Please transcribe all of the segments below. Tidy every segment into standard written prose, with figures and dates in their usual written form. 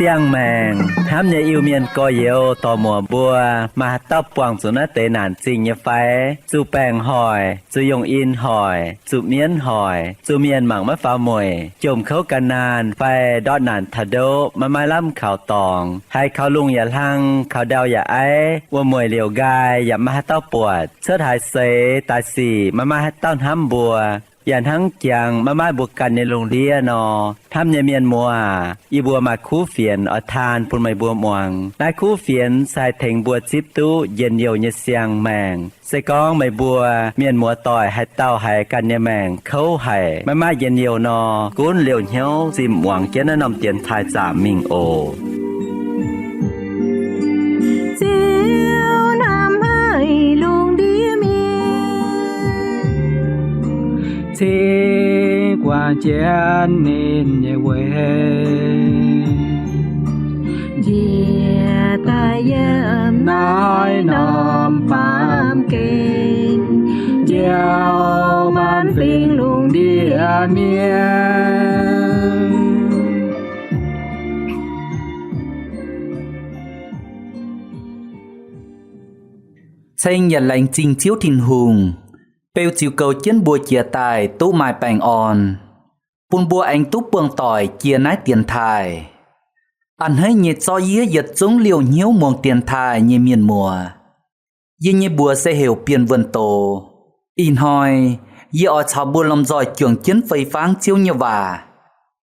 Siang mèng, hám nhà yêu miền có yếu tò mùa bùa, mà tóc quảng xuống nó tế nản trình như phái, chú bèng hỏi, chú dùng in hỏi, chú miên hỏi, chú miền mảng mất phá mùi, chùm khấu cả nàn, phai đọt nản thà đô, mà mai lắm khảo tòng, hay khảo lungอย่าลัง khảo đauอย่าấy,ว่ามวยเหลียวกายอย่ามาให้เต้าปวด เชิดหายเสตายสี่มาให้เต้าห้ำบัว อย่างทั้งจังมาบวกกันในโรงเรียนนอทำยาเมียนมัวอีบัวมาคู่เฟียนอทานปุ่นไม่บัวมวงได้คู่เฟียนใส่เถงบัวจิบตู้เย็นเยียวเยเสียงแมงใส่กองไม่บัวเมียนมัวต่อยให้เต้าให้กันเยแมงเขาให้มาเย็นเยียวนอกุ้นเหลียวเหี้ยวจิมหวังเจนนำเตียนทายจ่ามิงโอthế qua chén nên nhẹ quê dìa ta yếm nói nòm phàm kinh gieo man phiền luôn địa miên xanh nhận lành trình chiếu thìn hùng bèo chiều cầu chiến bùa chia tài tú mai bành on bùn bùa anh tú buông tỏi chia nái tiền thai ăn hơi nhiệt so yế giật giống liều nhiễu muông tiền thai như miền mùa yế như bùa sẽ hiểu biên vườn tổ in hoi yế ở chào bùa lòng giỏi trưởng chiến phây pháng chiếu như vả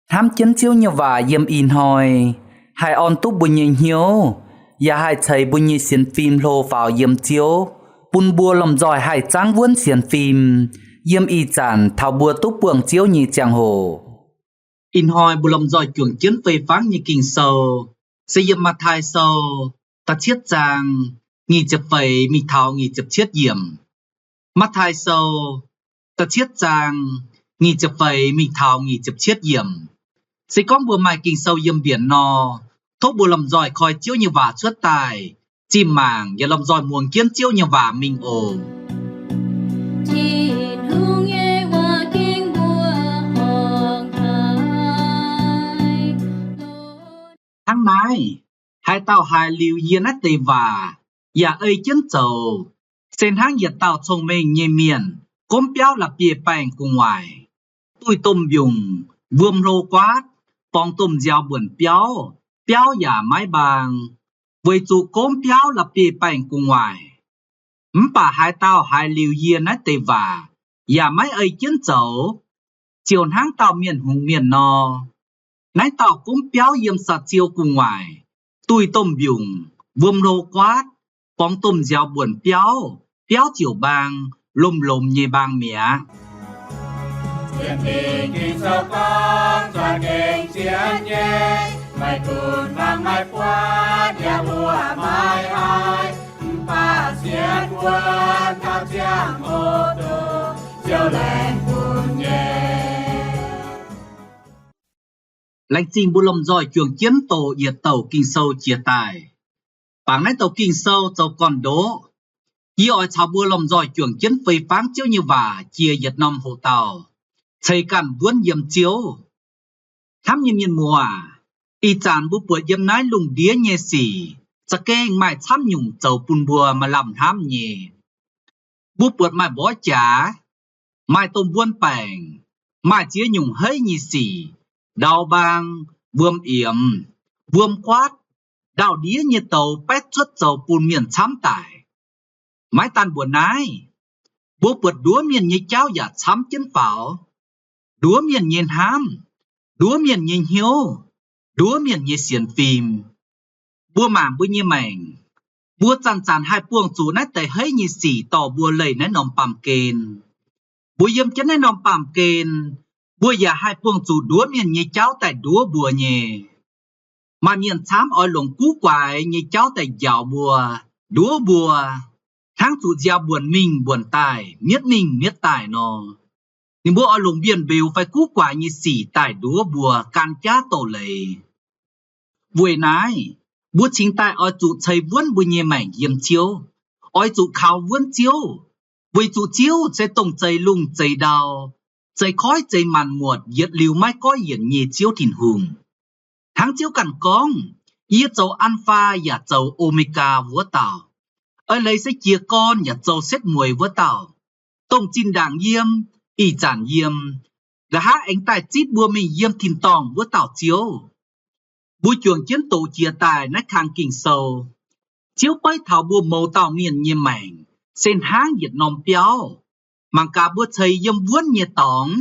hám chiến chiếu như vả yếm in hoi hai on tú bùa như hiếu ya hai thầy bùa như xiên phim lô vào yếm chiếu bùn bùa lòng giỏi hai tráng vốn xiên phim yếm y chản thảo bùa tú buông chiếu như chàng hồ in hoi bùa lòng giỏi trưởng chiến phây pháng như kinh sâu sẽ yếm mặt hai sâu ta chiết chàng nghi chập phây mi thảo nghi chập chiết yếm mắt hai sâu ta chiết chàng nghi chập phây mi thảo nghi chập chiết yếm sẽ có bùa mai kinh sâu yếm biển no thốt bùa lòng giỏi khoi chiếu như vả chuốt tài chim màng và lòng giỏi muồng kiến chiếu như vả minh ồ tháng mai hai tàu hai liều yên ách tề và ơi chân trầu sen hang nhiệt tàu thông minh nhẹ miền cốm béo là bìa bèn cùng ngoài tôi tôm dùng vườm rô quát bong tôm gieo buồn béo béo giả mái bàng với chủ cốm béo là bìa bèn cùng ngoài bà hai tàu hai liều yên ách tề và máy ơi chân trầu chiều hang tàu miền hùng miền no nãy tàu cũng béo yếm sạt chiêu cùng ngoài tôi tôm dùng vườm rô quát bóng tôm gieo buồn béo béo chiều bang lùm lùm như bang mía chiến tình kinh sâu con cho kinh chiến nhé mày cùn vang mai qua nhà mùa mai ai ba chiến quân thao chiang ô tô chiều lên cùn nhé lãnh trình bù lồng giỏi trường chiến tổ yết tàu kinh sâu chia tài bảng nãy tàu kinh sâu tàu còn đố ý ỏi chào bù lồng giỏi trường chiến phây pháng chiếu như vả chia yết nòng hồ tàu thầy cản vốn yếm chiếu thám như miền mùa y chán bù bùa yếm nái lùng đía nhẹ xỉ sa kê mai chám nhung tàu bùn bùa mà làm thám nhẹ bù bùa mai bó chá mai tôm buôn bèng mai chia nhung hơi nhị xỉ đào bang vườm yểm vườm quát đào đĩa như tàu pét xuất dầu bùn miền chám tải mái tan buồn nái bố bật đúa miền như cháu giả chám chân phảo đúa miền nhìn hám đúa miền nhìn hiếu đúa miền như xiên phim bua mảng bua như mảnh bua chăn chăn hai buông chú nái tẩy hơi như xỉ tỏ bua lầy nái nòng pàm kền bua yếm chân nái nòng pàm kền bùa giả hai buông chủ đúa miền như cháu tại đúa bùa nhẹ mà miền chám oi lồng cú quài như cháu tại dạo bùa đúa bùa tháng chủ gieo buồn mình buồn tài miết mình miết tài nó nhưng bùa oi lồng biển bèo phải cú quài như xỉ tại đúa bùa can chá tổ lệ Vui nái, bố chính tại oi tụ xây vốn bùi nhẹ mảnh yếm chiếu, oi tụ khảo vốn chiếu, vui tụ chiếu sẽ tổng xây lung xây đào, xây khói xây màn muột yết liu mai có yển nhẹ chiếu thìn hùng. Tháng chiếu cằn con, yết dấu alpha và dấu omega vua tàu, oi lấy sẽ chia con và dấu xét mùi vua tàu, tổng chín đảng yếm, y giản yếm, gà hát ánh tài chít bùa mình yếm thìn tòng vua tàu chiếu. Bùi chuồng chiến tổ chia tài nách khang kinh sâu. Chiếu bấy thảo bùa màu tàu miền như mảnh, sen háng nhiệt nòm béo. Mang cả bùa thầy yếm vuốt nhiệt tòng,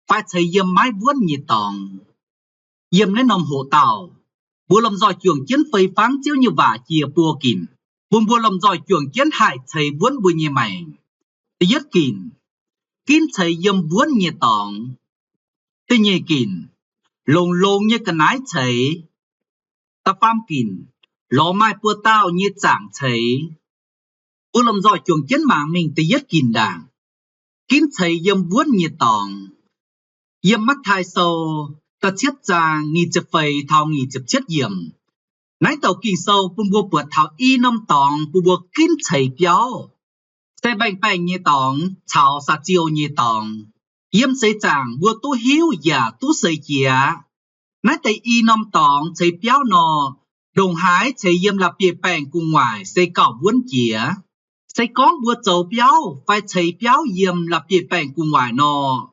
phải thầy yếm mái vuốt nhiệt tòng. Yếm lấy nòm hộ tàu, bùa lòng dòi chuồng chiến phây pháng chiếu như vả chia bùa kìm. Bùa lòng dòi chuồng chiến hại thầy vuốt bùi như mảnh. Yết kìm, kín thầy yếm vuốt nhiệt tòng. Tuy nhẹ kìm, lông lông như cái nái thầy. Ta pham kìm, ló mai bùa tao như chẳng thấy. Bùa lòng dòi chuồng chiến mạng mình tới yết kìm đảng. Kín thầy yếm vuốt nhiệt tòng. Yếm mắt thai sâu, ta chết ra nghi chập phầy thao nghi chập chết yếm. Nái tàu kinh sâu bùa bùa bùa thao y nông tòng bùa bùa kín thầy béo. Xe bành bành như tòng, chào xa chiêu như tòng. Yếm xây chẳng bùa tu hiếu và tu xây chìa. Nái tay y nông tòng thầy béo nò. Đồng hái thầy yếm là bìa bành cùng ngoài xây cảo vuốn chìa. Xây con bùa dấu béo, phải thầy béo yếm là bìa bành cùng ngoài nò.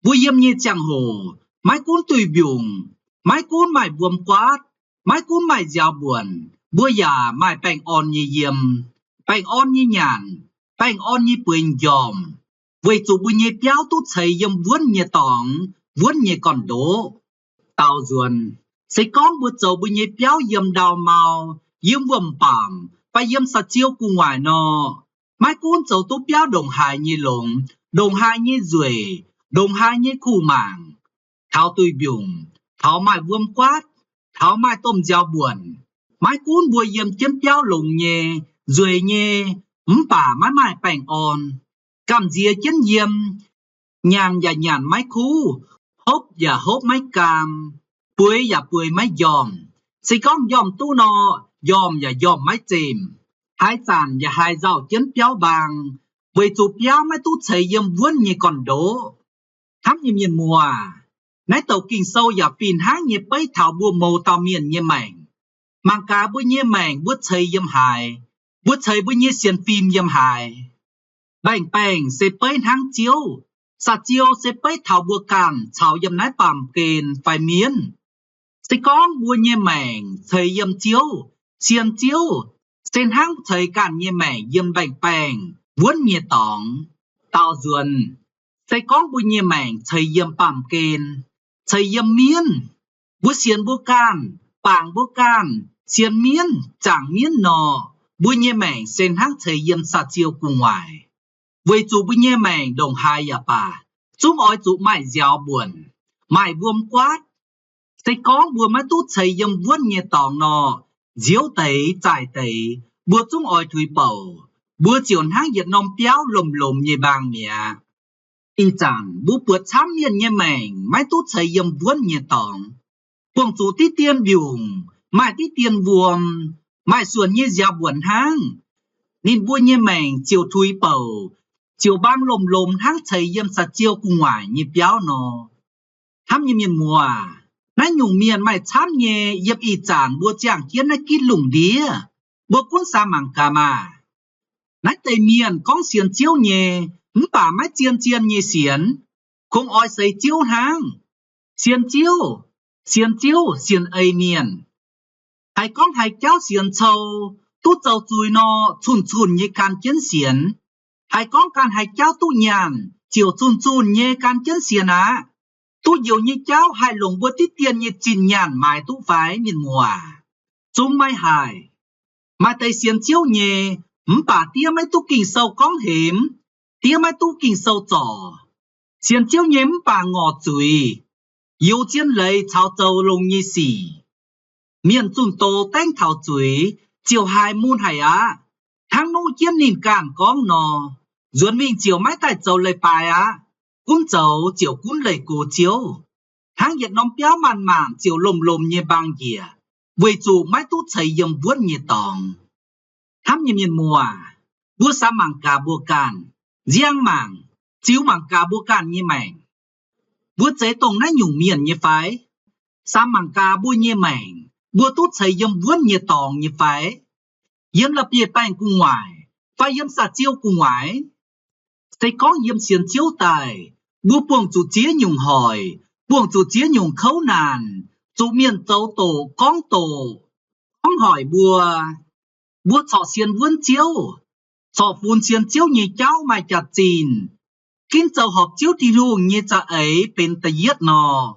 Bùa yếm như chẳng hồ, mái cuốn tùy biùng, mái cuốn mải buồm quát, mái cuốn mải giao buồn, bùa giả mải bành on như yếm, bành on như nhàn, bành on như bùi dòm. Vậy chủ bùi nhé béo tốt thầy yếm vuốn như tòng, vuốn như còn đố. Tao ruồn, xây con bùa dấu bùi nhé béo yếm đào màu, yếm vầm bảm, phải yếm xa chiêu cùng ngoài nò. Mái cuốn dấu tốt béo đồng hài như lồng, đồng hài như duệ, đồng hài như khu mảng. Tháo tùy biùng, tháo mài vuông quát, tháo mài tôm giao buồn. Mái cuốn bùa yếm chân béo lồng nhé, duệ nhé, bà mái mài bành on. Cầm dìa chân yếm, nhàn và nhàn mái khu, hốp và hốp mái cam, bùi và bùi mái dòm. Xây con dòm tu nọ, dòm và dòm mái chìm. Hai sàn và hai rào chân béo bàng, với chủ béo mái tu thầy yếm vuốn như còn đố. Thám như miền mùa, nái tàu kinh sâu và pin háng như bấy thảo bùa màu tàu miền như mảnh. Mang cá bùi như mảnh bùa thầy yếm hài, bùa thầy bùi như xiên phim yếm hài. Bành bành sẽ bấy háng chiếu, xa chiếu sẽ bấy thảo bùa càn, thảo yếm nái bàm kền phải miến. Sẽ con bùa như mảnh, thầy yếm chiếu, xiên chiếu, sen háng thầy càn như mảnh yếm bành bành, vuốn như tòng. Tao ruồn, sẽ con bùi như mảnh thầy yếm bàm kền, thầy yếm miến. Bùa xiên bùa càn, bàng bùa càn, xiên miến, chẳng miến nọ. Bùa như mảnh sen háng thầy yếm xa chiêu cùng ngoài. Với chủ bùi như mảnh đồng hai à bà, chúng oi chủ mải giao buồn, mải vuông quát. Sẽ con bùa mái tốt thầy yếm vuốt như tòng nọ, diếu tấy, trải tấy, bùa chúng oi thủy bầu, bùa chiều háng yết nông béo lồm lồm như bàng mẹ. Y chẳng bùa bùa chám miên như mảnh, mái tốt thầy yếm vuốt như tòng. Buông chủ tí tiên biùng, mải tí tiên vuông, mải xuân như giao buồn háng. Nên bùa như mảnh chiều thủy bầu, chiều bang lồm lồm háng thầy yếm sạch chiêu cùng ngoài như béo nọ. Thám như miền mùa, nái nhung miền mày chám nhé yếp y chẳng bùa chàng kiến nái kít lùng đĩa, bùa cuốn xa mảng cà mà. Nái tây miền con xiên chiếu nhé, bà mái chiên chiên như xiên, không oi xây chiếu háng. Xiên chiếu, xiên ấy miền. Hai con hai kéo xiên châu, tu châu chui nọ, chun như can kiến xiên. Hai con can hai kéo tu nhàn, chiều chun như can kiến xiên á. Tu nhiều như cháu hai lồng bùa tí tiền như chìn nhàn mài tu phái miền mùa. Chúng mai hài. Mai tay xiên chiếu nhé, bà tía mai tu kinh sâu con hiểm, tía mai tu kinh sâu trò. Xiên chiếu nhé bà ngọ chùi, yêu chiến lấy thảo châu lông như xỉ. Miền chun tô tanh thảo chùi, chiều hai môn hải á. Tháng nụ chiến nhìn cản con nò, duẩn mình chiều mái tài châu lấy bài á. Cún châu chiều cún lấy cổ chiếu. Tháng nhiệt nóng béo màn màn chiều lồm lồm như băng dìa. Vì chủ mãi tú chảy dầm vuốt nhẹ tòng. Thăm nhầm nhìn mùa, bua xa mảng cả bua càn, giang mảng, chiếu mảng cả bua càn như mảnh. Bua chế tông nái nhung miền như phái, xa mảng cả bua như mảnh, bua tú chảy dầm vuốt nhẹ tòng như phái. Yếm lập bia bánh cùng ngoài, phải yếm xả chiếu cùng ngoài. Sẽ có yếm xiên chiếu tài, bua buông chủ chế nhung hỏi, buông chủ chế nhung khấu nàn, chủ miền châu tổ, con hỏi bua. Bua thọ xiên vươn chiếu, thọ vun xiên chiếu như cháu mai chặt chìn. Kinh châu học chiếu thì luôn như cha ấy bên ta giết nò.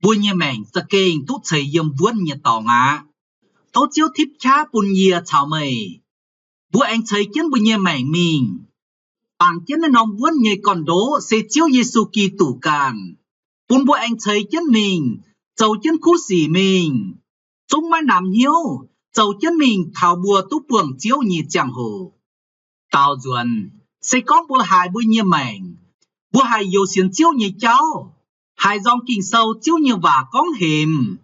Bua như mảnh sa kênh tốt chảy yếm vươn như tỏ ngã. Tao chiếu thiếp cha bùn nhìa chào mày. Bua anh thấy kiến bùa nhìa mảnh mình. Bằng kiến nó nông vươn như còn đố sẽ chiếu Giê-xu kỳ tủ càn. Bùn bua anh thấy kiến mình, châu kiến khu xỉ mình. Chúng mai nằm hiếu, châu kiến mình thảo bùa tú buồng chiếu như chẳng hồ. Tao duẩn, sẽ có bùa hài bùa nhìa mảnh. Bùa hài dô xiên chiếu như cháu. Hài dòng kinh sâu chiếu như vả con hềm.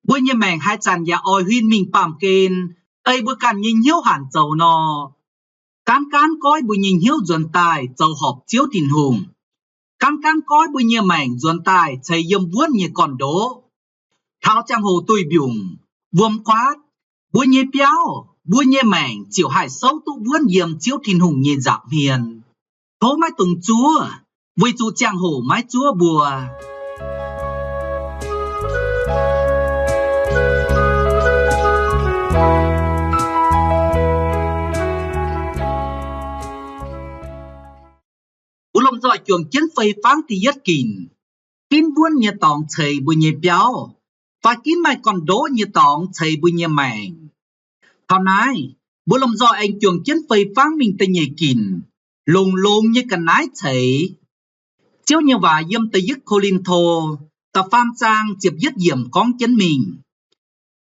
Bữa như mèng hai chàng nhà oi huyên mình bàm kên, ấy bữa càn nhìn hiếu hẳn dầu nò. Cán coi bữa nhìn hiếu duẩn tài, dầu họp chiếu tình hùng. Cán coi bữa như mèng duẩn tài, chảy yếm vuốt như còn đố. Thao trang hồ tùy biùng, vuông quát, bữa như béo, bữa như mèng, chiều hải sâu tụ vuốt yếm chiếu tình hùng như dạo hiền. Thố mái tùng chúa, với chú trang hồ mái chúa bùa. Lòng dọi chuồng chiến phây phán thì yết kìn. Kín vuôn như tòng chầy bùi như béo. Và kín mày còn đố như tòng chầy bùi như mèng. Thảo nái, bố lòng dọi anh chuồng chiến phây phán mình tên nhảy kìn. Lùng như cả nái chầy. Chiếu như và yếm tây yết khô linh thô. Ta pham trang chiếp yết yểm con chân mình.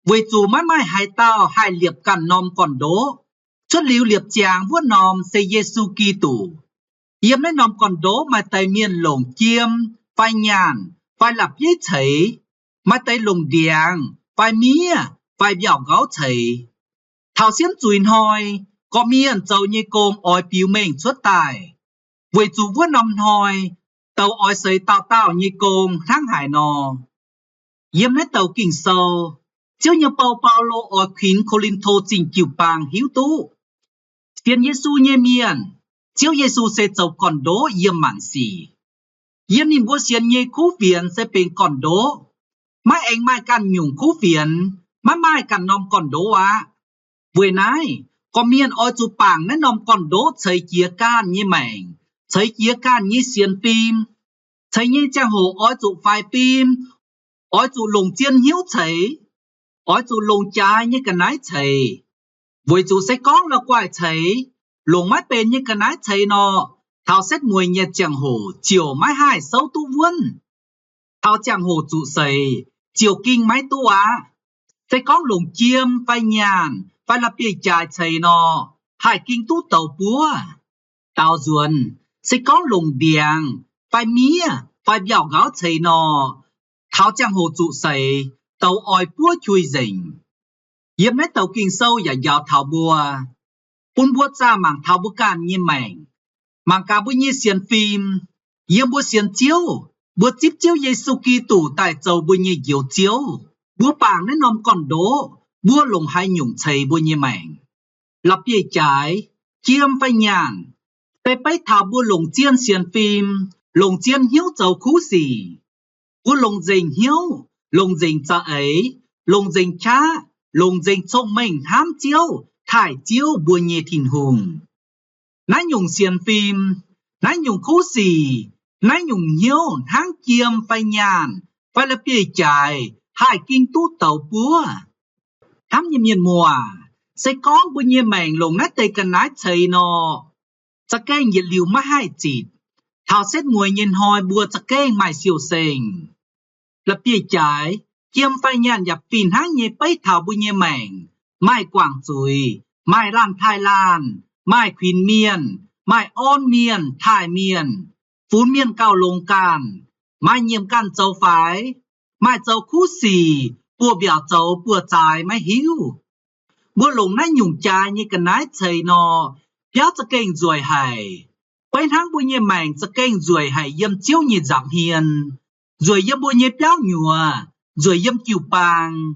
Vì dù mãi hai tao hai liệp cằn nòm còn đố. Xuất liu liệp chàng vuốt nòm xây Giê-xu kỳ tủ. Yếm lấy nòm còn đố mai tay miên lồng chiêm, phai nhàn, phai lạp giấy chảy. Mai tay lồng điàng, phai mía, phai biểu gáo chảy. Thảo xiên chùi hoi, có miên dầu như côn oi biểu mình xuất tài. Vì dù vuốt nòm hoi, tàu oi xây tao như côn tháng hải nò. Yếm lấy tàu kinh sâu, chiếu như bao lô oi khuyến khô linh thô trình kiều bàng hiếu tú. Xiên Giê-xu như miên, chiếu Giê-xu sẽ châu còn đố yếm mạn xì. Yếm nhìn bố xiên như khu phiền sẽ bên còn đố. Mai anh mai can nhung khu phiền, mai can nòm còn đố á. Vừa nãy, có miền oi chú bảng nên nòm còn đố thấy chia can như mảnh, thấy chia can như xiên phim. Thấy như trang hồ oi chú phai phim, oi chú lùng chiên hiếu thấy, oi chú lùng trái như cái nái thấy. Với chú sẽ có là quài thấy, lùng mái bên như cái nái thấy nọ. Thảo xét mùi nhiệt chẳng hồ, chiều mái hai sâu tu vuôn. Thảo chẳng hồ trụ xây, chiều kinh mái tu á. Sẽ có lùng chiêm, phai nhàn, phai là bìa trài chày nọ. Hải kinh tu tàu búa. Tao duần, sẽ có lùng điàng, phai mía, phai biểu gáo chày nọ. Thảo chẳng hồ trụ xây, tàu oi búa chui dình. Yếm mấy tàu kinh sâu và dạo thảo bùa. Bún búa ra mảng thảo búa can như mảnh. Mảng cả búa như xiên phim. Yếm búa xiên chiếu. Búa chíp chiếu Giê-xu kỳ tủ tại châu búa như diều chiếu. Búa bảng nên nòm còn đố. Búa lùng hai nhung chày búa như mảnh. Lập bìa trái. Chiêm phai nhàn. Tê bấy thảo búa lùng chiên xiên phim. Lùng chiên hiếu châu khu xì. Búa lùng dình hiếu. Lùng dình cha ấy. Lùng dình cha. Lùng dình trông mình hám chiếu. Thải chiếu bùa nhẹ thìn hùng. Nái nhung xiên phim. Nái nhung khu xì. Nái nhung hiếu tháng chiêm phai nhàn. Phai là bìa chài. Hải kinh tu tàu búa. Thám như miền mùa. Sẽ có bùa nhẹ mảnh lùng nái tây cần nái chày nọ. Chắc cây nhiệt liều má hai chịt. Thảo xét mùi nhìn hoi bùa chắc cây mài siêu xình. Là bìa chài. Chiêm phai nhàn dạp phìn háng nhẹ bấy thảo bùa nhẹ mảnh. Mai quảng rùi. Mai lan Thái Lan, mai khuyên miền, mai ôn miền, Thái miền, phún miền cao lông can, mai nhiệm can châu phái, mai châu khu xì, bùa biểu châu bùa trái mới hiu bùa lùng nãy nhung trái như cái nãy chơi nó béo cho kênh rồi hay bên hang bùa như mảnh cho kênh rồi hay yếm chiếu như giảm hiền rồi yếm bùa như béo nhùa rồi yếm kiều bàng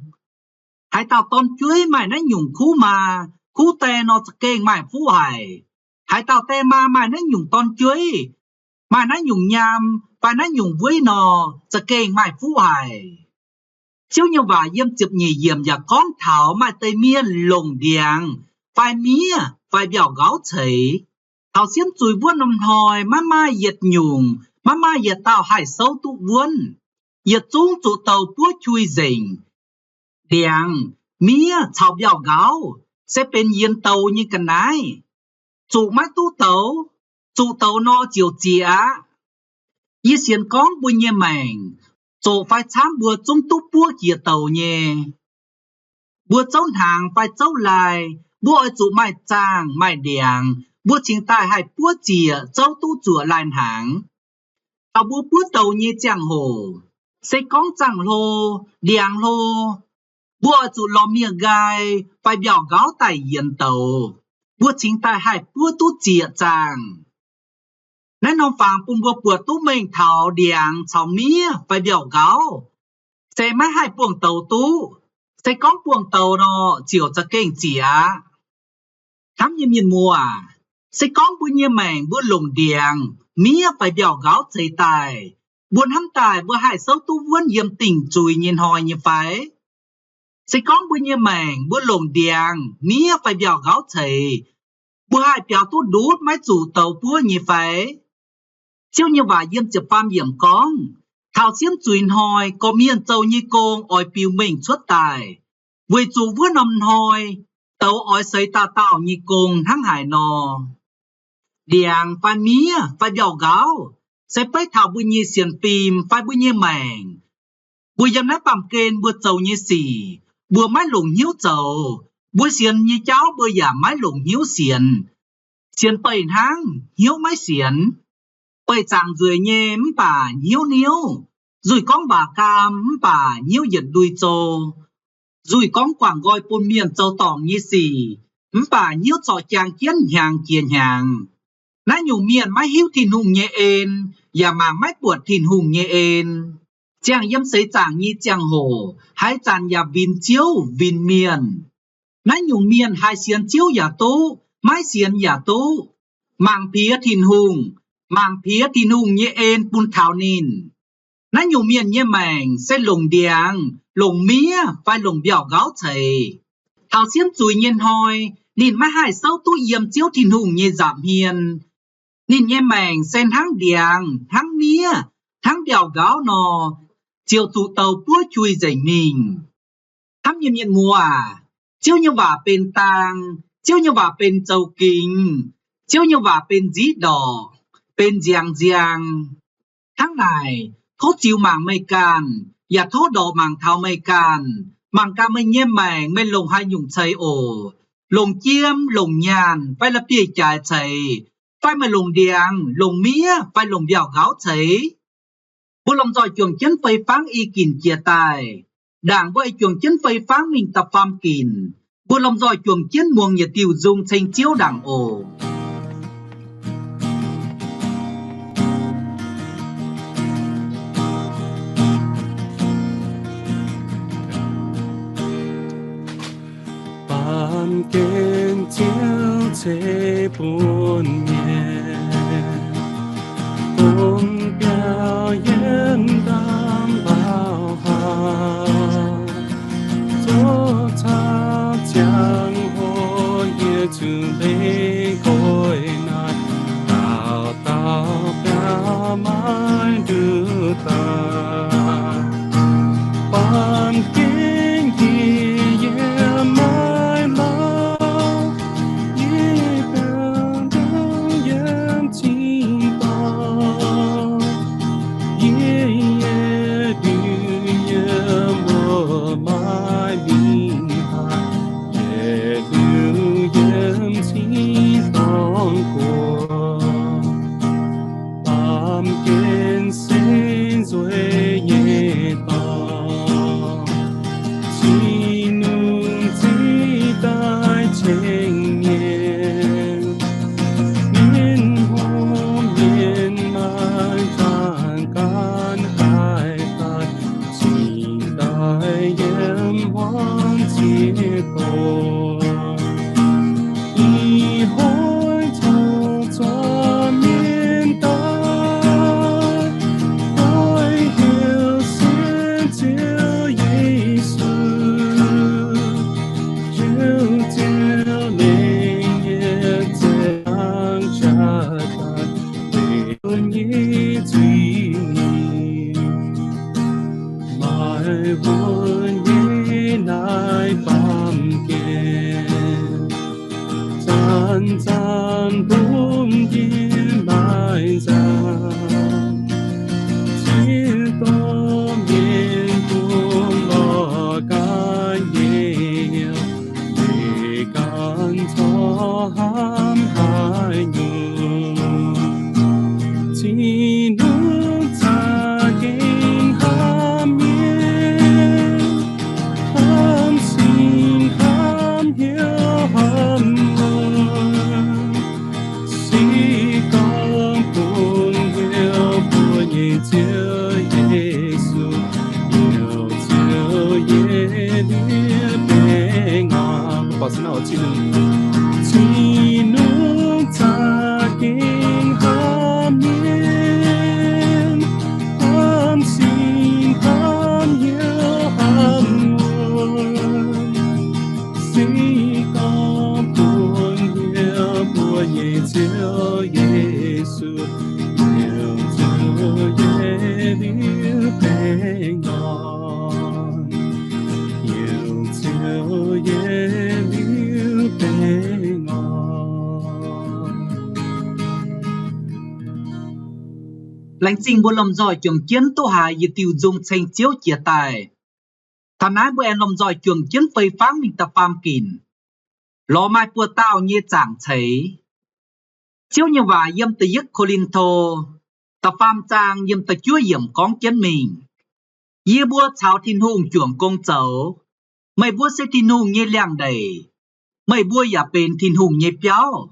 hãy tạo tôn chuối mày nãy nhung khu tè nó cho kênh mày phú hải hãy tạo tè mày nãy nhung tôn chuối mày nãy nhung nham mày nãy nhung với nó cho kênh mày phú hải chiếu như và yếm chụp nhì yếm và con thảo mày tây miên lồng điàng phải mía phải biểu gáo chảy thảo xiên chùi vuông nằm hòi má yết nhung má yết tao hải sâu tụ vuông yết chung tụ tàu búa chui dình điàng mía thảo biểu gáo sẽ bên yên tàu như cái này chủ mắt tụ tàu nó chiều chìa yết xiên con bùi nhẹ mảnh chủ phải chám bùa chung tụ búa kia tàu nhẹ bùa cháu hàng phải cháu lại bùa ở chủ mai trang mai điàng bùa chính tài hay bùa chìa cháu tu chùa lại hàng tàu bùa bùa tàu như chẳng hồ sẽ con chẳng lô điàng lô bùa ở chủ lò mìa gai phải biểu gáo tài yên tàu bùa chính tài hay bùa tu chìa chàng nên nó phàng bùn bùa tu mình thảo điàng cháu mía phải biểu gáo sẽ mãi hai buồng tàu tu sẽ có buồng tàu nó chiều cho kênh chìa thám như miền mùa sẽ có bữa như mảnh bữa lồng điàng mía phải biểu gáo xây tài buồn hâm tài bữa hai sâu tu vuông yếm tình chùi nhìn hòi như phải sẽ có bữa như mảnh bữa lồng điàng mía phải biểu gáo xây bữa hai biểu tu đút máy chủ tàu bữa như phải chiếu như và yếm chụp pham yếm con thảo xiêm chùi hòi có miền châu như công ỏi piu mình xuất tài với chủ vuông nằm hòi tàu ỏi xây tạo như công thắng hải nò điàng phải mía phải biểu gáo sẽ phải thảo bùi như xiên phim phải bùi như mảnh bùi yếm nát bằm kênh bùa châu như xì bùa mái lủng hiếu châu bùi xiên như cháu bùi giả mái lủng hiếu xiên xiên bầy hang hiếu mái xiên bầy chàng rưỡi nhê bà hiếu níu rồi con bà cam bà hiếu giật đuôi châu rồi con quảng gọi bồn miền châu tỏng như xì bà hiếu trò chàng kiến hàng nãy nhung miền mái hiếu thìn hùng nhẹ ên và mà mái buột thìn hùng nhẹ ên chàng yếm sấy chàng như chàng hồ hai chàng nhà vin chiếu vin miền nãy nhung miền hai xiên chiếu nhà tú mái xiên nhà tú mang phía thìn hùng nhẹ ên bùn thảo nín nãy nhung miền như mảnh sẽ lồng điàng lồng mía phải lồng biểu gáo chảy thảo xiên chùi nhiên hoi nín mái hai sâu tu yếm chiếu thìn hùng như giảm hiền nín như mảnh sen hang điàng hang mía hang biểu gáo nò chiều tụ tàu búa chui dày mình thăm như miền mùa chiếu như vả bên tang chiếu như vả bên châu kinh chiếu như vả bên dí đỏ bên giang tháng này thốt chiếu màng mây can và thốt đỏ màng thao mây can màng ca mây nhem màng mây lồng hai nhung cháy ổ lồng chiêm lồng nhàn phải là bìa trái cháy phải mà lồng điàng lồng mía phải lồng biểu gáo cháy bố lòng giỏi chuồng chân phây pháng y kìn chia tài đảng với chuồng chân phây pháng mình tập pham kìn bố lòng giỏi chuồng chân muông nhiệt tiêu dung thành chiếu đảng ổ ban kên chiếu chế buồn nhẹ ôm cao yên đam bao hào cho ta chẳng hồ ye chu bê khôi nát tao tao cao mãi đưa ta ban kên gì ye mãi lâu ye bao đông yên chi bao 结果，以后操作面对，爱有先救耶稣，就叫你也这样下来，为你罪孽，买我也来帮见。站站不也埋葬，只多面光我干也有，你干错含海牛，只努在经下面，含心含有含。救耶穌，要救耶穌平安。保持那我記錄，只能在經下面，含心含有含穩，時光半秒半夜救耶穌。平安，要照夜了平安。lãnh trình buôn lầm giỏi trường chiến tô hài y tiêu dung thành chiếu chia tài. Thằng ái bữa em lầm giỏi trường chiến phây pháng mình tập phàm kín. Lò mai bùa tao như chẳng thấy. Chiếu như và yếm tì yếc Corinto. Tập phàm trang yếm tì chúa yếm con chiến mình. Yê bùa chào thiên hùng trường công cháu. Mày bùa sẽ thiên hùng như làng đầy. Mày bùa giả bên thiên hùng như béo.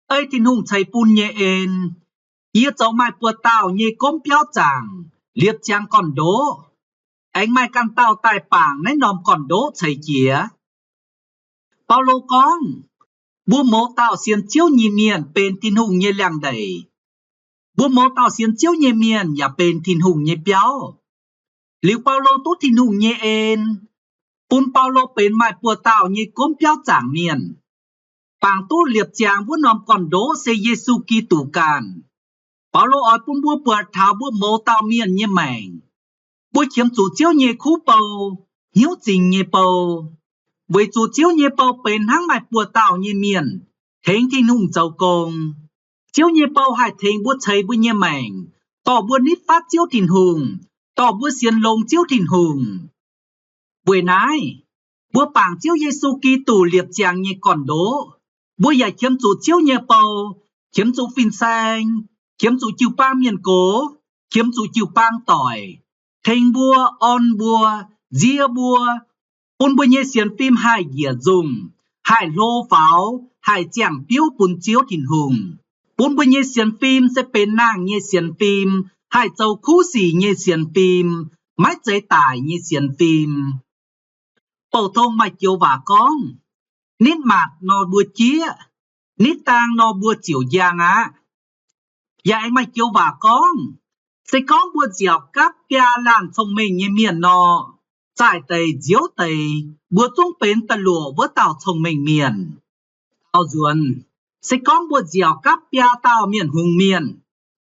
Ê thiên hùng cháy bùn như ên. Yê cháu mai bùa tao như công béo chàng. Liệp chàng còn đố. Anh mai căn tao tài bảng nấy nòm còn đố cháy chía. Paulo con. Bùa mô tao xiên chiếu nhì miền bên thiên hùng như làng đầy. Bùa mô tao xiên chiếu nhì miền giả bên thiên hùng như béo. Liu Paulo tốt thiên hùng như ên. Bùn Paulo bên mai bùa tao như công béo chàng miền. Bảng tốt liệp chàng bùa nòm còn đố xe Giê-xu Kitô can. Paulo ỏi bùa bùa thảo bùa mô tao miền như mảnh. Bùa chiếm chủ chiếu như khu bầu. Hiếu trình như bầu. Với chủ chiếu như bầu bên hăng mai bùa tao như miền. Thênh thiên hùng châu công. Chiếu như bầu hai thênh bùa cháy bùa như mảnh. Tỏ bùa nít phát chiếu thiên hùng. Tỏ bùa xiên lông chiếu thiên hùng. Với nái. Bùa bảng chiếu Giê-xu Kitô liệp chàng như còn đố. Bùa giải chiếm chủ chiếu như bầu. Chiếm chủ phìn xanh. Chiếm chủ chiều bang miền cố. Chiếm chủ chiều bang tỏi. Thênh bùa, on bùa, dìa bùa. Bùn bùa nhé xiên phim hai dìa dùng. Hai lô pháo. Hai chàng biếu bùn chiếu thiên hùng. Bùn bùa nhé xiên phim sẽ bên nàng nhé xiên phim. Hai châu khu xỉ nhé xiên phim. Mái chế tải nhé xiên phim. Bầu thông mạch chiếu vả con. Nít mạt nó bùa chia. Nít tang nó bùa chiều giang á. Dạ anh mạch chiếu vả con. Sẽ con bùa dẻo cắp bia làn thông minh như miền nó. Giải tây diếu tây. Bùa tung bến tà lụa với tàu thông minh miền. Tao duân. Sẽ con bùa dẻo cắp bia tàu miền hùng miền.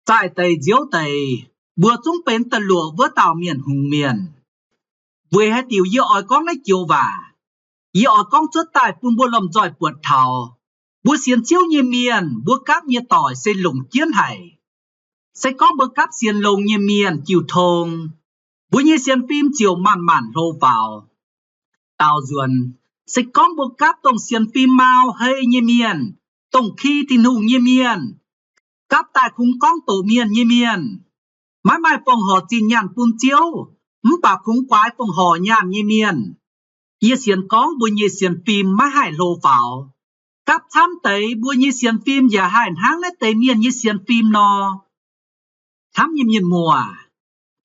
Giải tây diếu tây. Bùa tung bến tà lụa với tàu miền hùng miền. Với hai tiểu dịu ỏi con lấy chiếu vả. Dịu ỏi con chốt tài bùn bùa lầm giỏi buột thảo. Bùa xiên chiếu như miền. Bùa cáp như tỏi xây lùng chiến hải. Sẽ có bữa cắp xiên lông như miền chiều thông. Bữa như xiên phim chiều màn màn rô vào. Tao duần. Sẽ có bữa cắp tổng xiên phim mau hay như miền. Tổng khi thì hùng như miền. Cắp tài khung con tổ miền như miền. Mãi mai phòng họ chín nhàn phun chiếu. Bà khung quái phòng họ nhàn như miền. Như xiên con bữa như xiên phim mãi hải rô vào. Cắp thăm tới bữa như xiên phim và hải háng lấy tới miền như xiên phim nó. Thám như miền mùa.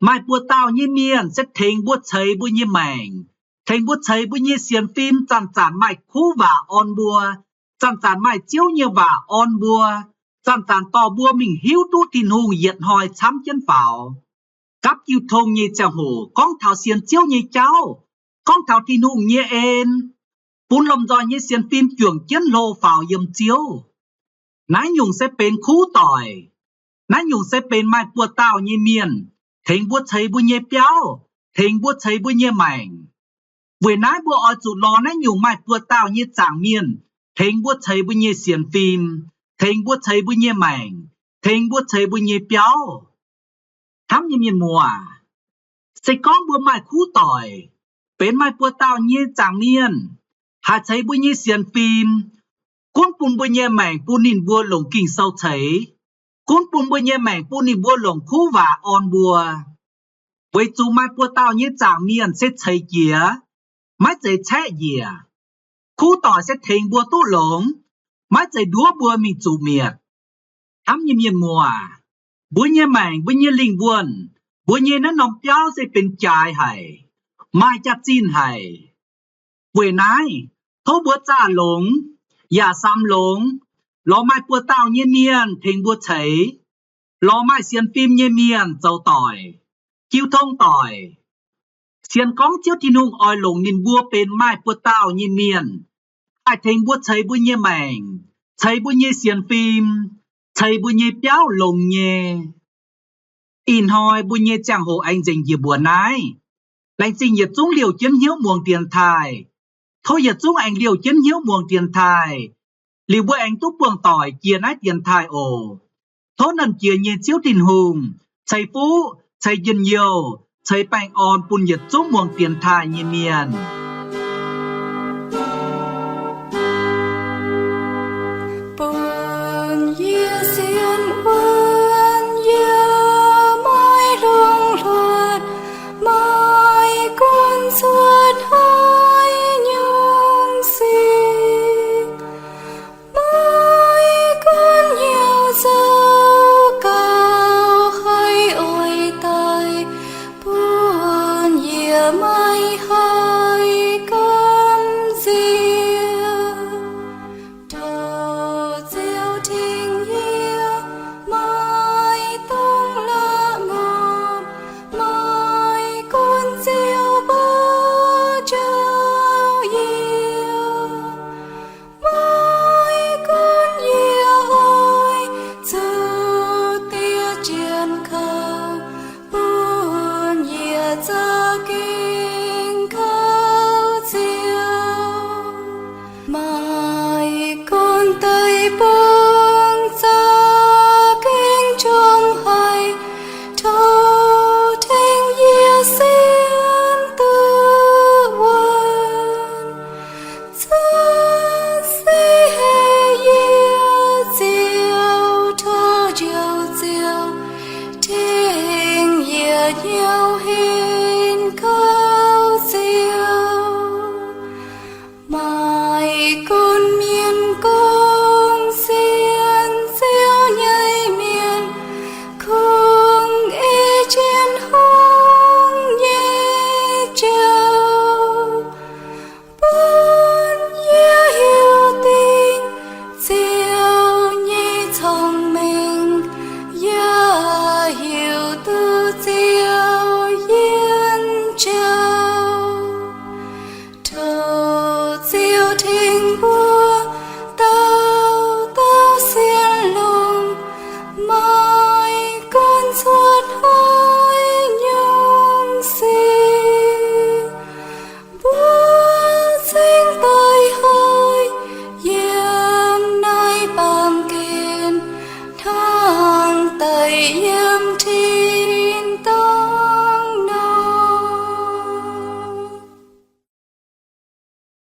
Mai bùa tao như miền sẽ thênh bùa cháy bùa như mảnh. thành bút thấy bút nhé xiên phim chăn chán mày khu và on bùa, chăn chán mày chiếu như và on bùa, chăn chán to bùa mình hiếu tu tin hùng nhiệt hỏi chăm chân phảo. Cắp yêu thông như chào hồ, con thảo xiên chiếu như cháu, con thảo tin hùng như ên. Bún lồng dòi như xiên phim chuồng chiến lô phảo yếm chiếu. Nái nhung sẽ bên khu tỏi, nái nhung sẽ bên mai bùa tao như miền, thành bút thấy bùa như béo, thành bút thấy bùa như mảnh. Với nái bùa ở chủ lò nái nhung mai bùa tao như chẳng miền, thành bút thấy bùa như xiên phim, thành bút thấy bùa như mảnh, thành bút thấy bùa như béo. Thắm như miền mùa, sẽ có bùa mai khu tỏi, bên mai bùa tao như chẳng miền, hạ thấy bùa như xiên phim. Cuốn bùn bùa nhẹ mảnh bùn nín bùa lồng kinh sâu thấy. Cuốn bùn bùa nhẹ mảnh bùn nín bùa lồng khu và on bùa. Với chú mai bùa tao như chẳng miền sẽ thấy kìa. Mai chạy chạy kìa. Khu tỏi sẽ thành bùa tu lồng. Mai chạy đúa bùa mình chủ miệt. Thắm như miền mùa. Bùa nhẹ mảnh bùa nhẹ linh buồn. Bùa nhẹ nó nòng béo sẽเป็นtrái hay. Mai chặt chín hay. Với nái, thô bùa trả lồng.อย่าซ้ำหลงล้อไม้ปัวเต้าเยี่ยเมียนเทงบัวเฉยล้อไม้เสียนฟิล์มเยี่ยเมียนเจ้าต่อยคิ้วทงต่อยเสียนก้องเจียวที่นุ่งออยหลงนินบัวเป็นไม้ปัวเต้าเยี่ยเมียนไอเทงบัวเฉยบัวเยี่ยแมงเฉยบัวเยี่ยเสียนฟิล์มเฉยบัวเยี่ยเปี้ยวหลงเยี่ยอินหอยบัวเยี่ยจังโหanh dành dìaบัวนายlành trình nhiệt trung liều chiến hiếu muồng tiền thai thôi giờ chúng anh liều chiến hiếu muồng tiền thai liều bữa anh túc buông tỏi chia nát tiền thai ồ thôi nằm chia nhẹ chiếu tình hùng chạy phú chạy dân nhiều chạy bánh on bùn nhiệt chúng muồng tiền thai như miền bùn yê xiên uốn yê mai rong luật mai con suốt hai nhung xin mai con nhiều dấu cao hay ôi tay buồn yê mai hai cam diêu đồ diêu tình yêu mai tung lá ngọc mai con diêu bơ trao yêu mai con yêu ơi giờ tia trên khâu buồn nhẹ giờ kinh khâu diêu mai con tới buông ra kinh trong hay thâu thanh yêu xin tư vấn giờ sẽ yêu diệu thơ diệu diệu thanh yêu nhau hin câu diệu mai con miên con